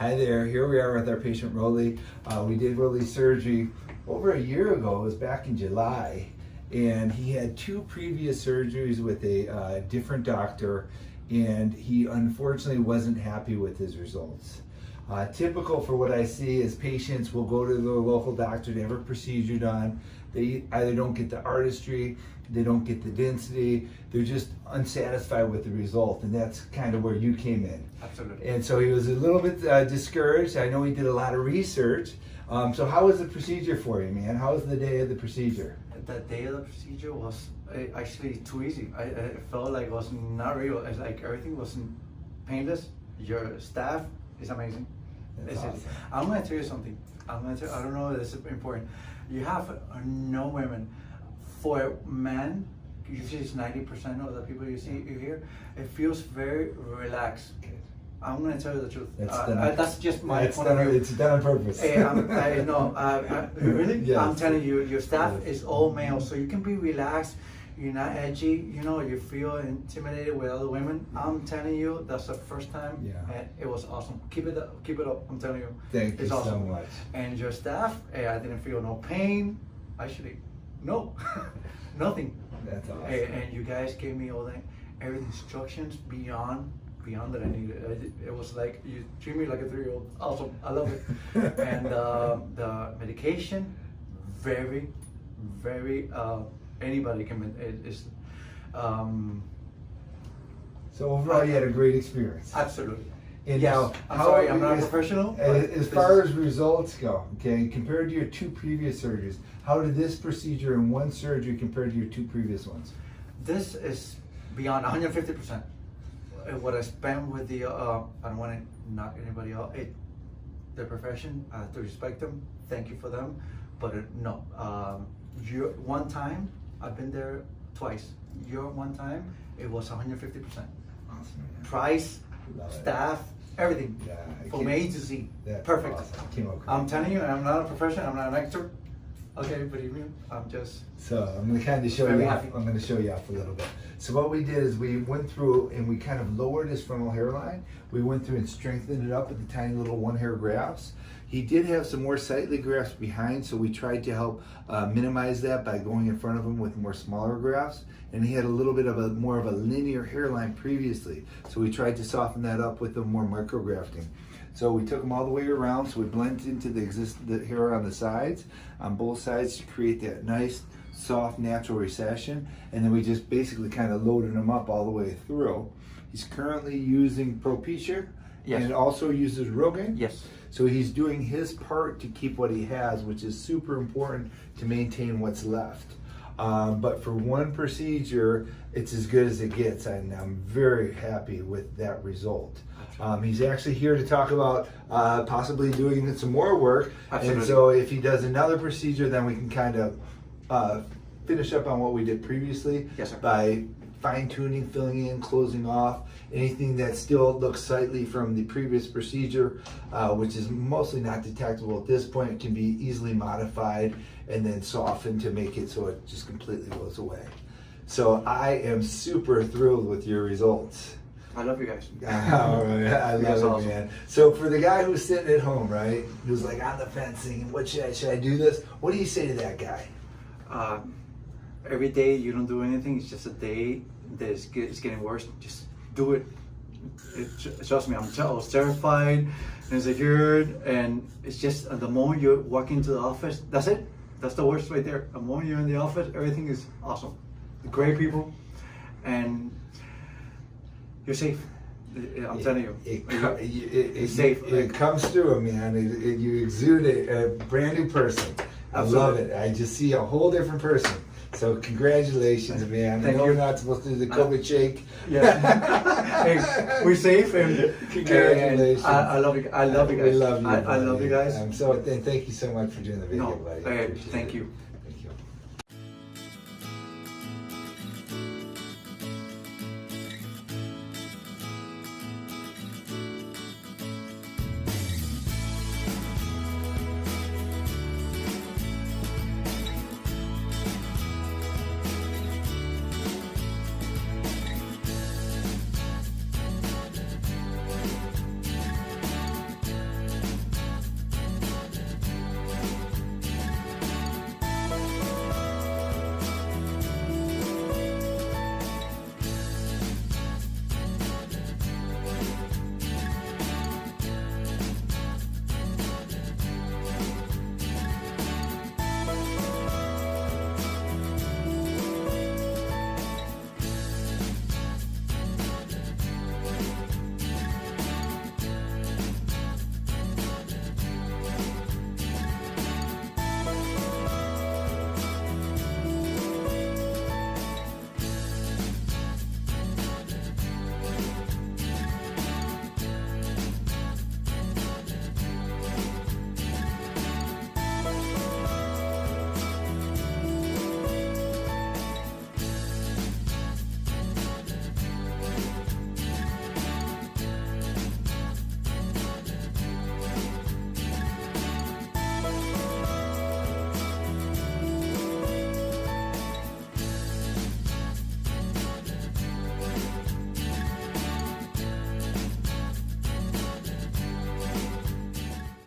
Hi there, here we are with our patient Rolly. We did Rolly's surgery over a year ago. It was back in July, and he had 2 previous surgeries with a different doctor, and he unfortunately wasn't happy with his results. Typical for what I see is patients will go to their local doctor to have a procedure done. They either don't get the artistry, they don't get the density, they're just unsatisfied with the result, and that's kind of where you came in. Absolutely. And so he was a little bit discouraged. I know he did a lot of research. So how was the procedure for you, man? How was the day of the procedure? The day of the procedure was actually too easy. I felt like it was not real. It's like everything was painless. Your staff is amazing. That's awesome. I'm going to tell you something. I don't know if this is important. You have no women. For men, usually it's 90% of the people you hear, it feels very relaxed. Okay. I'm going to tell you the truth. That's just my point of view. It's done on purpose. I know. Really? Yes. I'm telling you, your staff is all male, so you can be relaxed. You're not edgy. You feel intimidated with other women. I'm telling you, that's the first time, and it was awesome. Keep it up. I'm telling you. Thank you awesome. so much. And your staff, I didn't feel no pain. Actually, no, nothing. That's awesome. And you guys gave me all every instructions beyond that I needed. It was like you treat me like a 3-year-old. Awesome, I love it. And the medication, very, very. Anybody can. So overall, you had a great experience. Absolutely. And yes. now, I'm sorry, I'm not a professional. As far as results go, okay, compared to your 2 previous surgeries, how did this procedure in one surgery compare to your 2 previous ones? This is beyond 150%. What I spent with the, I don't want to knock anybody out. Their profession, I have to respect them. Thank you for them. But no, one time, I've been there twice. Your one time, it was 150%. Awesome. Price, staff, everything. Yeah, from A to Z. That's Perfect. Awesome. I'm telling you, I'm not a professional, I'm not an actor. Okay, believe me, I'm just. So I'm going to kind of show you off. I'm going to show you off a little bit. So what we did is we went through and we kind of lowered his frontal hairline. We went through and strengthened it up with the tiny little 1-hair grafts. He did have some more sightly grafts behind, so we tried to help minimize that by going in front of him with more smaller grafts. And he had a little bit of more of a linear hairline previously, so we tried to soften that up with the more micrografting. So we took him all the way around, so we blended into the hair on the sides, on both sides, to create that nice, soft, natural recession. And then we just basically kind of loaded him up all the way through. He's currently using Propecia, and it also uses Rogaine. Yes. So he's doing his part to keep what he has, which is super important to maintain what's left. But for one procedure, it's as good as it gets, and I'm very happy with that result. He's actually here to talk about possibly doing some more work. Absolutely. And so if he does another procedure, then we can kind of finish up on what we did previously. Yes, sir. By fine-tuning, filling in, closing off anything that still looks sightly from the previous procedure, which is mostly not detectable at this point. It can be easily modified and then softened to make it so it just completely goes away. So I am super thrilled with your results. I love you guys. I love it, awesome. Man. So for the guy who's sitting at home, right, who's like on the fence thinking, what should I do this? What do you say to that guy? Every day you don't do anything, it's just a day that it's getting worse. Just do it. Trust me, I was terrified and insecure, and it's just the moment you walk into the office, that's it. That's the worst right there. The moment you're in the office, everything is awesome. Great people, and you're safe. I'm telling you, it's safe. It comes through, man. You exude a brand new person. I love it. I just see a whole different person. So congratulations, man. I know you're not supposed to do the COVID shake. Yeah. Hey, we're safe, and congratulations. And I love you. I love you guys. We love you. I love you guys. So thank you so much for doing the video, buddy. Thank you.